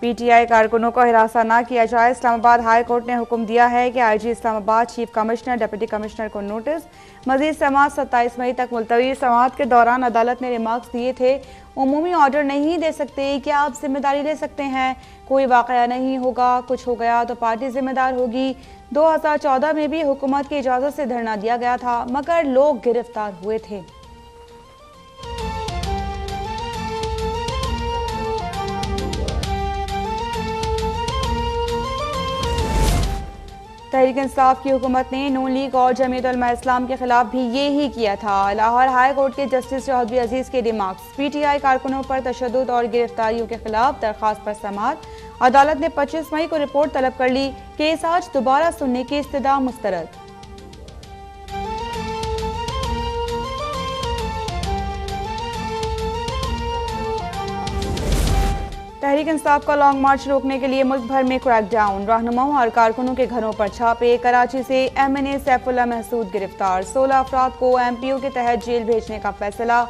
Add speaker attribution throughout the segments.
Speaker 1: PTI कारकुनों को हिरासा न किया जाए। इस्लामाबाद हाई कोर्ट ने हुक्म दिया है कि IG Islamabad, chief commissioner, deputy commissioner को नोटिस। मजीद समाअत 27 मई तक मुलतवी। समाअत के दौरान अदालत ने रिमार्क्स दिए थे, उमूमी ऑर्डर नहीं दे सकते, क्या आप जिम्मेदारी ले सकते हैं? कोई वाकया नहीं होगा, कुछ हो गया तो पार्टी जिम्मेदार होगी। 2014 में भी हुकूमत की इजाज़त से धरना दिया गया था, मगर लोग गिरफ्तार हुए थे। तहरीक इंसाफ की हुकूमत ने नून लीग और जमीयत उलमा इस्लाम के खिलाफ भी ये ही किया था। लाहौर हाई कोर्ट के जस्टिस चौधरी अजीज के रिमार्क्स। पीटीआई कारकुनों पर तशद्दुद और गिरफ्तारियों के खिलाफ दरख्वास्त पर समाअत। अदालत ने 25 मई को रिपोर्ट तलब कर ली। केस आज दोबारा सुनने की इस्तदा मुस्तरद। तहरीक इंसाफ का लॉन्ग मार्च रोकने के लिए मुल्क भर में क्रैकडाउन। रहनुमाओं और कारकुनों के घरों पर छापे। कराची से एमएनए सैफुल्लाह महसूद गिरफ्तार। 16 अफराद को एमपीओ के तहत जेल भेजने का फैसला।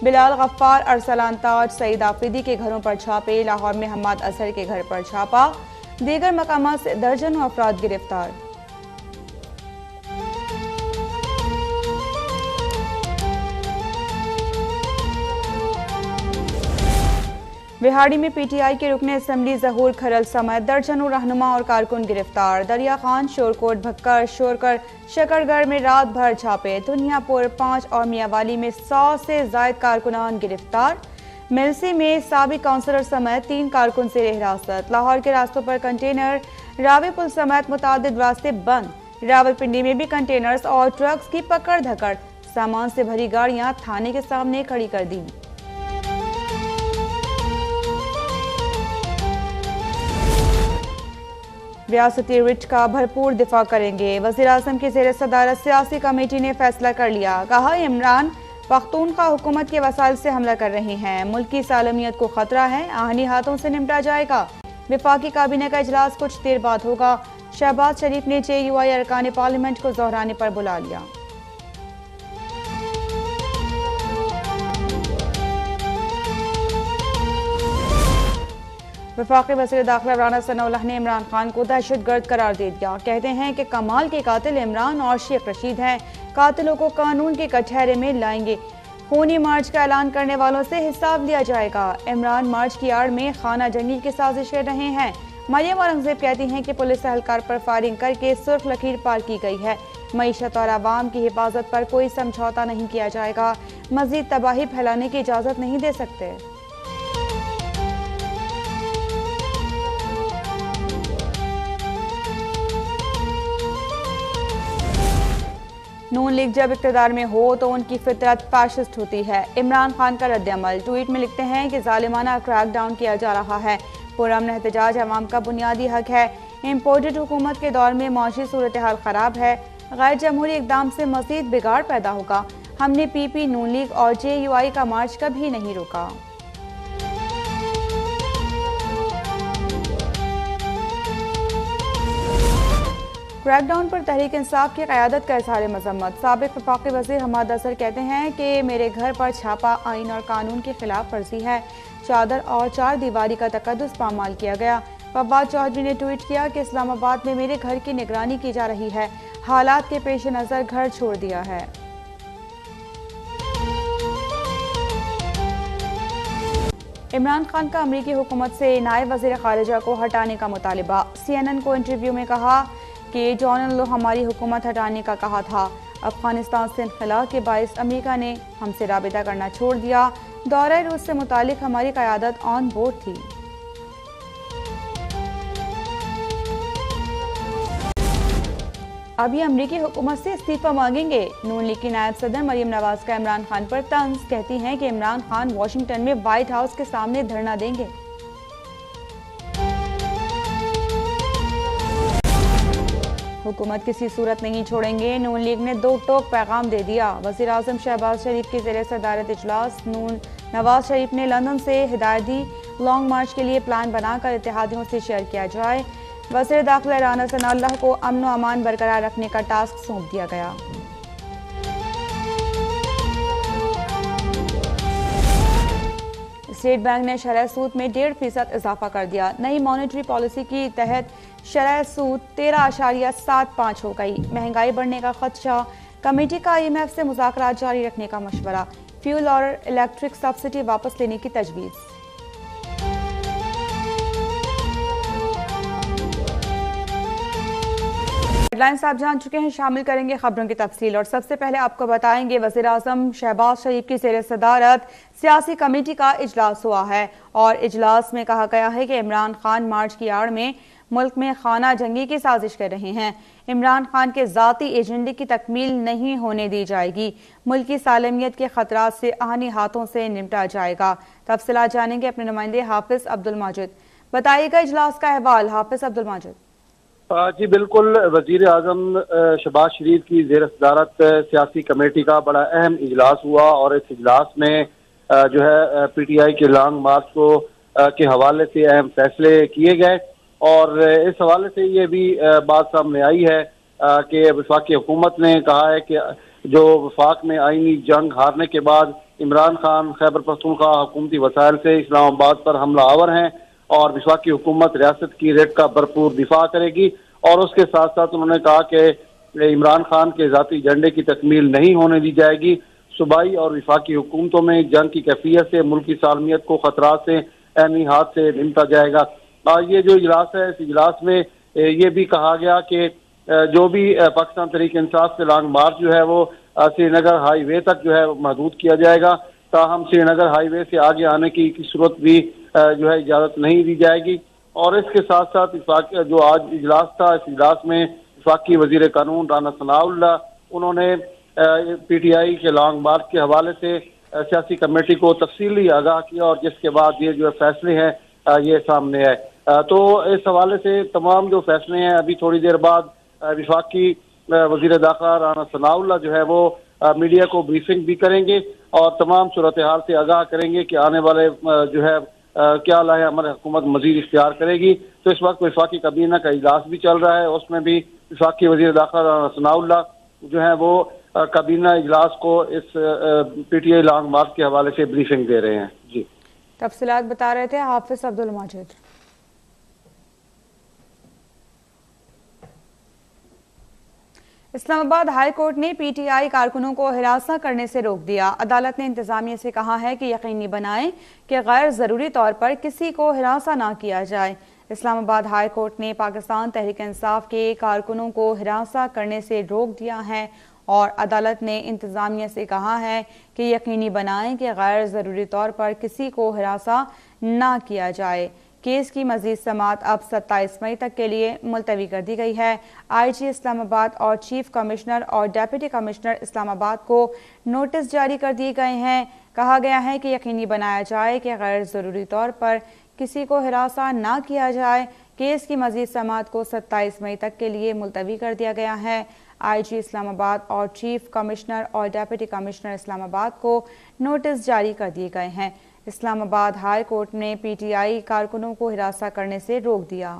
Speaker 1: बिलाल गफ्फार, अरसलान ताज, सईद आफरीदी के घरों पर छापे। लाहौर में हम्माद असर के घर पर छापा। दीगर मकामात से दर्जनों अफराद गिरफ्तार। बिहाड़ी में पीटीआई के रुकने असम्बली जहूर खरल समेत दर्जनों रहनुमा और कारकुन गिरफ्तार। दरिया खान, शोरकोट, भक्कर, शोरकर, शकरगढ़ में रात भर छापे। दुनियापुर 5 और मियावाली में 100 से जायद कारकुनान गिरफ्तार। मिलसी में साबिक काउंसलर समेत 3 कारकुन से हिरासत। लाहौर के रास्तों पर कंटेनर, रावी पुल समेत मुतादिद रास्ते बंद। रावलपिंडी में भी कंटेनर्स और ट्रक्स की पकड़ धकड़। सामान से भरी गाड़ियां थाने के सामने खड़ी कर दी। रियासती रिट का भरपूर दिफा करेंगे। वज़ीर-ए-आज़म की ज़ेर सदारत सियासी कमेटी ने फैसला कर लिया। कहा, इमरान पख्तूनख्वा हुकूमत के वसाइल से हमला कर रहे हैं। मुल्क की सालमियत को खतरा है, आहनी हाथों से निपटा जाएगा। विफाकी काबीना का इजलास कुछ देर बाद होगा। शहबाज शरीफ ने JUI अरकान पार्लियामेंट को दोहराने पर बुला लिया। वफाकी वज़ीर दाखिला राना सनाउल्लाह ने इमरान खान को दहशतगर्द करार दे दिया। कहते हैं कि कमाल के कातिल इमरान और शेख रशीद हैं। कातिलों को कानून के कटहरे में लाएंगे। खूनी मार्च का ऐलान करने वालों से हिसाब लिया जाएगा। इमरान मार्च की आड़ में खाना जंगी की साजिश कर रहे हैं। मरियम औरंगजेब कहती हैं कि पुलिस एहलकार पर फायरिंग करके सुर्ख लकीर पार की गई है। मईशत और आवाम की हिफाजत पर कोई समझौता नहीं किया जाएगा। मजीद तबाही फैलाने की इजाज़त नहीं दे सकते। नून लीग जब इक़्तिदार में हो तो उनकी फितरत फाशिस्ट होती है। इमरान खान का रद्द-ए-अमल। ट्वीट में लिखते हैं कि जालिमाना क्रैकडाउन किया जा रहा है। पुरअमन एहतजाज अवाम का बुनियादी हक है। इम्पोर्टेड हुकूमत के दौर में मौशी सूरत हाल ख़राब है। गैर जमहूरी इक़दाम से मज़ीद बिगाड़ पैदा होगा। हमने PP, नून लीग और JUI का मार्च कभी नहीं रोका। क्रैकडाउन पर तहरीक इंसाफ की क़यादत का इज़हार मज़म्मत। साबिक़ वफाकी वज़ीर हम्माद असर कहते हैं कि मेरे घर पर छापा आइन और कानून की खिलाफ वर्जी है। चादर और 4 दीवारी का तकद्दुस पामाल किया गया। फवाद चौधरी ने ट्वीट किया कि इस्लामाबाद में मेरे घर की निगरानी की जा रही है। हालात के पेश नज़र घर छोड़ दिया है। इमरान खान का अमरीकी हुकूमत से नायब वज़ीर ख़ारिजा को हटाने का मुतालिबा। CNN को इंटरव्यू में कहा कि जॉन लो हमारी हुकूमत हटाने का कहा था। अफगानिस्तान से इनखला के बायस अमेरिका ने हमसे राबिता करना छोड़ दिया। दौरा रूस से मुतालिक हमारी क़यादत ऑन बोर्ड थी। अभी अमरीकी हुकूमत से इस्तीफा मांगेंगे। नून लीग की नायब सदर मरियम नवाज का इमरान खान पर तंज। कहती हैं कि इमरान खान वाशिंगटन में व्हाइट हाउस के सामने धरना देंगे। हुकूमत किसी सूरत नहीं छोड़ेंगे। नून लीग ने 2 टोक पैगाम दे दिया। वज़ीर-ए-आज़म शहबाज शरीफ की ज़ेर सदारत इजलास। नवाज शरीफ ने लंदन से हिदायत दी, लॉन्ग मार्च के लिए प्लान बनाकर इत्तेहादियों से शेयर किया जाए। वज़ीर दाखिला राना सनाउल्लाह को अमन व अमान बरकरार रखने का टास्क सौंप दिया गया। स्टेट बैंक ने शरह सूद में 1.5% इजाफा कर दिया। नई मॉनेटरी पॉलिसी के तहत शरह सूद 13.75 हो गई। महंगाई बढ़ने का खदशा, कमेटी का IMF से मुज़ाकरात जारी रखने का मशवरा। फ्यूल और इलेक्ट्रिक सब्सिडी वापस लेने की तजवीज़। हेडलाइंस आप जान चुके हैं, शामिल करेंगे खबरों की तफसील और सबसे पहले आपको बताएंगे वज़ीर आज़म शहबाज शरीफ की ज़ेर सदारत सियासी कमेटी का इजलास हुआ है और इजलास में कहा गया है कि इमरान खान मार्च की आड़ में मुल्क में खाना जंगी की साजिश कर रहे हैं। इमरान खान के ज़ाती एजेंडे की तकमील नहीं होने दी जाएगी। मुल्क की सालमियत के खतरात से आहनी हाथों से निपटा जाएगा। तफसीलात जानेंगे अपने नुमाइंदे हाफिज अब्दुल माजिद। बताइएगा इजलास का अहवाल हाफिज अब्दुल माजिद।
Speaker 2: जी बिल्कुल, वजीर आजम शहबाज शरीफ की ज़ेर सदारत सियासी कमेटी का बड़ा अहम इजलास हुआ और इस इजलास में जो है PTI के लॉन्ग मार्च को के हवाले से अहम फैसले किए गए और इस हवाले से ये भी बात सामने आई है कि वफाकी हुकूमत ने कहा है कि जो वफाक में आईनी जंग हारने के बाद इमरान खान खैबर पख्तूनख्वा हुकूमती वसाइल से इस्लामाबाद पर हमला आवर हैं और वफाकी हुकूमत रियासत की रेट का भरपूर दिफा करेगी। और उसके साथ साथ उन्होंने कहा कि इमरान खान के ज़ाती एजेंडे की तकमील नहीं होने दी जाएगी। सूबाई और वफाकी हुकूमतों में जंग की कैफियत से मुल्क की सालमियत को खतरात से ऐनी हाथ से निपटा जाएगा। ये जो इजलास है, इस इजलास में ये भी कहा गया कि जो भी पाकिस्तान तहरीक इंसाफ से लॉन्ग मार्च जो है वो श्रीनगर हाईवे तक जो है महदूद किया जाएगा। ताहम श्रीनगर हाईवे से आगे आने की सूरत भी जो है इजाज़त नहीं दी जाएगी। और इसके साथ साथ जो आज इजलास था, इस इजलास में वफाकी वजीर कानून राना सनाउल्लाह उन्होंने PTI के लॉन्ग मार्च के हवाले से सियासी कमेटी को तफसीली आगाह किया और जिसके बाद ये जो फैसले हैं ये सामने आए। तो इस हवाले से तमाम जो फैसले हैं अभी थोड़ी देर बाद वफाकी वजीर दाखिला राना सनाउल्लाह जो है वो मीडिया को ब्रीफिंग भी करेंगे और तमाम सूरत हाल से आगाह करेंगे कि आने वाले जो है क्या लाए हमारी हुकूमत मजीद इख्तियार करेगी। तो इस वक्त वफाकी काबीना का इजलास भी चल रहा है, उसमें भी वफाकी वजीर दाखिला राना सनाउल्लाह जो है वो काबीना इजलास को इस PTI लॉन्ग मार्च के हवाले से ब्रीफिंग दे रहे हैं। जी
Speaker 1: तफसीलात बता रहे थे हाफिज अब्दुल माजिद। इस्लामाबाद हाई कोर्ट ने PTI कारकुनों को हिरासत करने से रोक दिया। अदालत ने इंतजामिया से कहा है कि यकीनी बनाएं कि गैर ज़रूरी तौर पर किसी को हिरासत ना किया जाए। इस्लामाबाद हाई कोर्ट ने पाकिस्तान तहरीक इंसाफ के कारकुनों को हिरासत करने से रोक दिया है और अदालत ने इंतजामिया से कहा है कि यकीनी बनाएं कि गैर ज़रूरी तौर पर किसी को हिरासत ना किया जाए। केस की मजीद समाअत अब 27 मई तक के लिए मुलतवी कर दी गई है। IG इस्लामाबाद और चीफ कमिश्नर और डेप्यूटी कमिश्नर इस्लामाबाद को नोटिस जारी कर दिए गए हैं। कहा गया है कि यकीनी बनाया जाए कि गैर ज़रूरी तौर पर किसी को हिरासत ना किया जाए। केस की मजीद समाअत को 27 मई तक के लिए मुलतवी कर दिया गया है। IG इस्लामाबाद और चीफ कमिश्नर और डेप्यूटी कमिश्नर इस्लामाबाद को नोटिस जारी कर दिए गए हैं। इस्लामाबाद हाई कोर्ट ने PTI कारकुनों को हिरासत करने से रोक दिया।